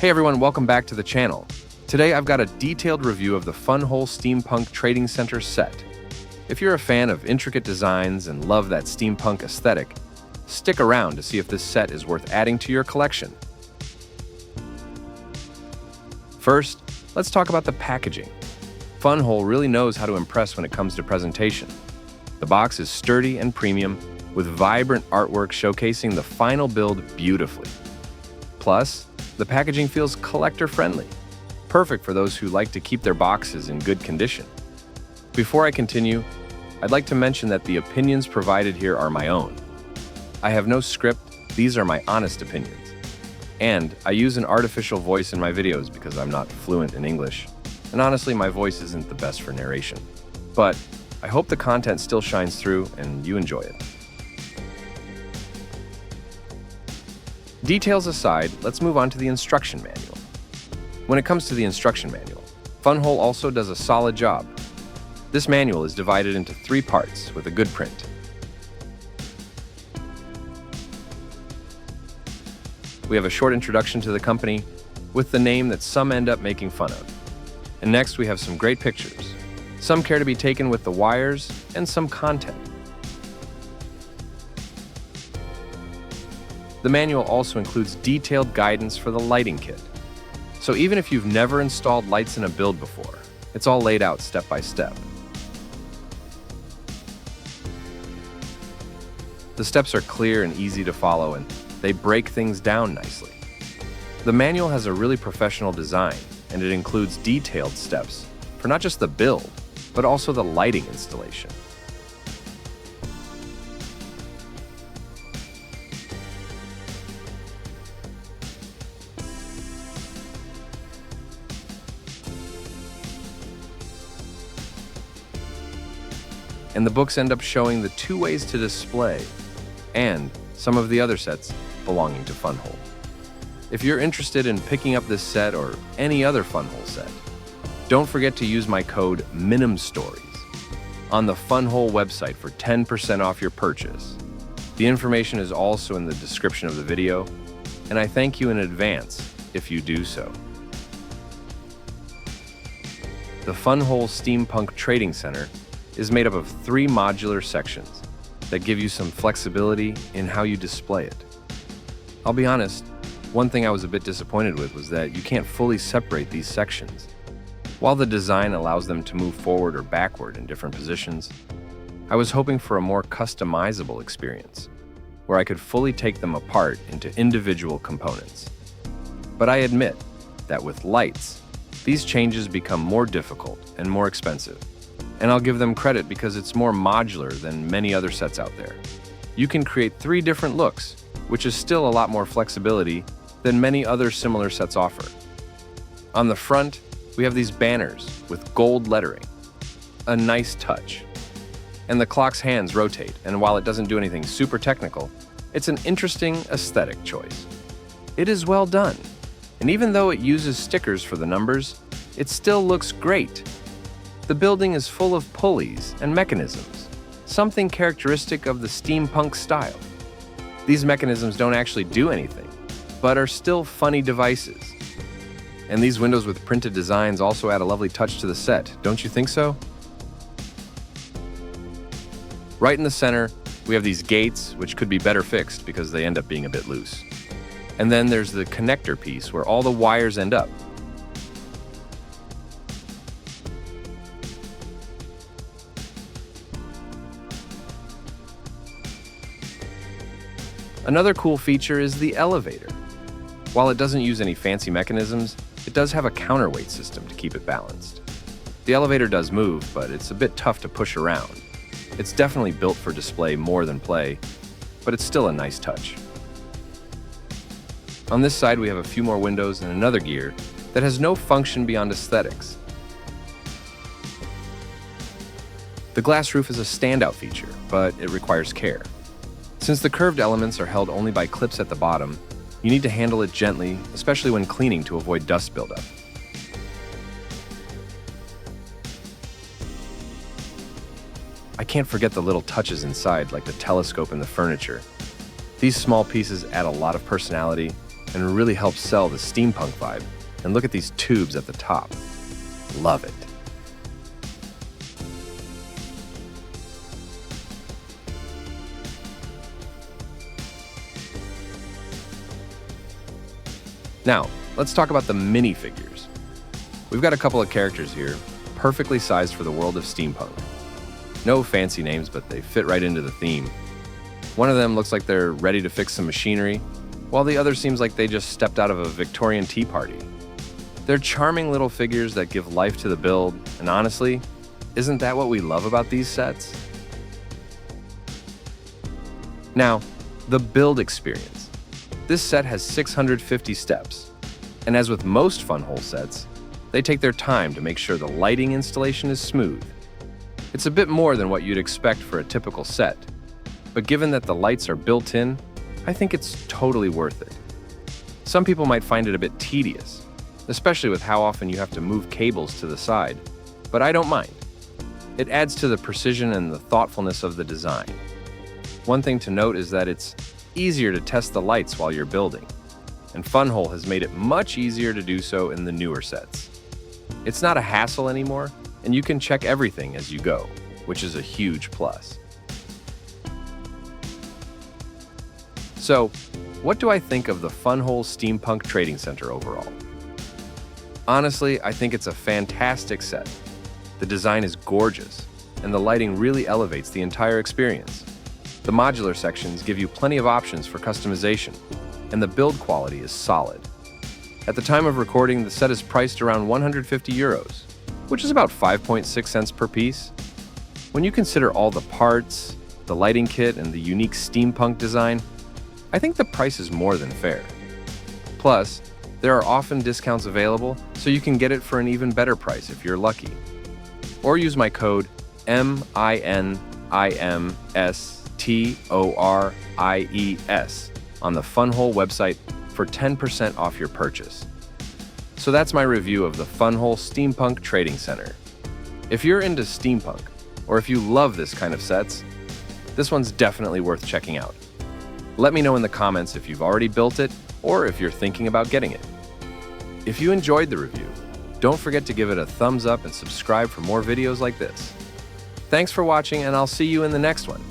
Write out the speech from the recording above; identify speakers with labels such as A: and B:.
A: Hey everyone, welcome back to the channel. Today I've got a detailed review of the Funwhole Steampunk Trading Center set. If you're a fan of intricate designs and love that steampunk aesthetic, stick around to see if this set is worth adding to your collection. First, let's talk about the packaging. Funwhole really knows how to impress when it comes to presentation. The box is sturdy and premium, with vibrant artwork showcasing the final build beautifully. Plus, the packaging feels collector-friendly, perfect for those who like to keep their boxes in good condition. Before I continue, I'd like to mention that the opinions provided here are my own. I have no script, these are my honest opinions. And I use an artificial voice in my videos because I'm not fluent in English, and honestly my voice isn't the best for narration. But I hope the content still shines through and you enjoy it. Details aside, let's move on to the instruction manual. When it comes to the instruction manual, Funwhole also does a solid job. This manual is divided into 3 parts with a good print. We have a short introduction to the company with the name that some end up making fun of. And next we have some great pictures. Some care to be taken with the wires and some content. The manual also includes detailed guidance for the lighting kit. So even if you've never installed lights in a build before, it's all laid out step by step. The steps are clear and easy to follow, and they break things down nicely. The manual has a really professional design, and it includes detailed steps for not just the build, but also the lighting installation. And the books end up showing the 2 ways to display and some of the other sets belonging to Funwhole. If you're interested in picking up this set or any other Funwhole set, don't forget to use my code MinimStories on the Funwhole website for 10% off your purchase. The information is also in the description of the video, and I thank you in advance if you do so. The Funwhole Steampunk Trading Center is made up of 3 modular sections that give you some flexibility in how you display it. I'll be honest, one thing I was a bit disappointed with was that you can't fully separate these sections. While the design allows them to move forward or backward in different positions, I was hoping for a more customizable experience, where I could fully take them apart into individual components. But I admit that with lights, these changes become more difficult and more expensive. And I'll give them credit because it's more modular than many other sets out there. You can create 3 different looks, which is still a lot more flexibility than many other similar sets offer. On the front, we have these banners with gold lettering, a nice touch. And the clock's hands rotate, and while it doesn't do anything super technical, it's an interesting aesthetic choice. It is well done, and even though it uses stickers for the numbers, it still looks great. The building is full of pulleys and mechanisms, something characteristic of the steampunk style. These mechanisms don't actually do anything, but are still funny devices. And these windows with printed designs also add a lovely touch to the set, don't you think so? Right in the center, we have these gates, which could be better fixed because they end up being a bit loose. And then there's the connector piece where all the wires end up. Another cool feature is the elevator. While it doesn't use any fancy mechanisms, it does have a counterweight system to keep it balanced. The elevator does move, but it's a bit tough to push around. It's definitely built for display more than play, but it's still a nice touch. On this side, we have a few more windows and another gear that has no function beyond aesthetics. The glass roof is a standout feature, but it requires care. Since the curved elements are held only by clips at the bottom, you need to handle it gently, especially when cleaning to avoid dust buildup. I can't forget the little touches inside, like the telescope and the furniture. These small pieces add a lot of personality and really helps sell the steampunk vibe. And look at these tubes at the top. Love it. Now, let's talk about the minifigures. We've got a couple of characters here, perfectly sized for the world of steampunk. No fancy names, but they fit right into the theme. One of them looks like they're ready to fix some machinery, while the other seems like they just stepped out of a Victorian tea party. They're charming little figures that give life to the build, and honestly, isn't that what we love about these sets? Now, the build experience. This set has 650 steps, and as with most Funwhole sets, they take their time to make sure the lighting installation is smooth. It's a bit more than what you'd expect for a typical set, but given that the lights are built in, I think it's totally worth it. Some people might find it a bit tedious, especially with how often you have to move cables to the side, but I don't mind. It adds to the precision and the thoughtfulness of the design. One thing to note is that it's easier to test the lights while you're building, and Funwhole has made it much easier to do so in the newer sets. It's not a hassle anymore, and you can check everything as you go, which is a huge plus. So, what do I think of the Funwhole Steampunk Trading Center overall? Honestly, I think it's a fantastic set. The design is gorgeous, and the lighting really elevates the entire experience. The modular sections give you plenty of options for customization, and the build quality is solid. At the time of recording, the set is priced around €150, which is about 5.6 cents per piece. When you consider all the parts, the lighting kit, and the unique steampunk design, I think the price is more than fair. Plus, there are often discounts available, so you can get it for an even better price if you're lucky. Or use my code MINIMSTORIES on the Funwhole website for 10% off your purchase. So that's my review of the Funwhole Steampunk Trading Center. If you're into steampunk, or if you love this kind of sets, this one's definitely worth checking out. Let me know in the comments if you've already built it or if you're thinking about getting it. If you enjoyed the review, don't forget to give it a thumbs up and subscribe for more videos like this. Thanks for watching, and I'll see you in the next one.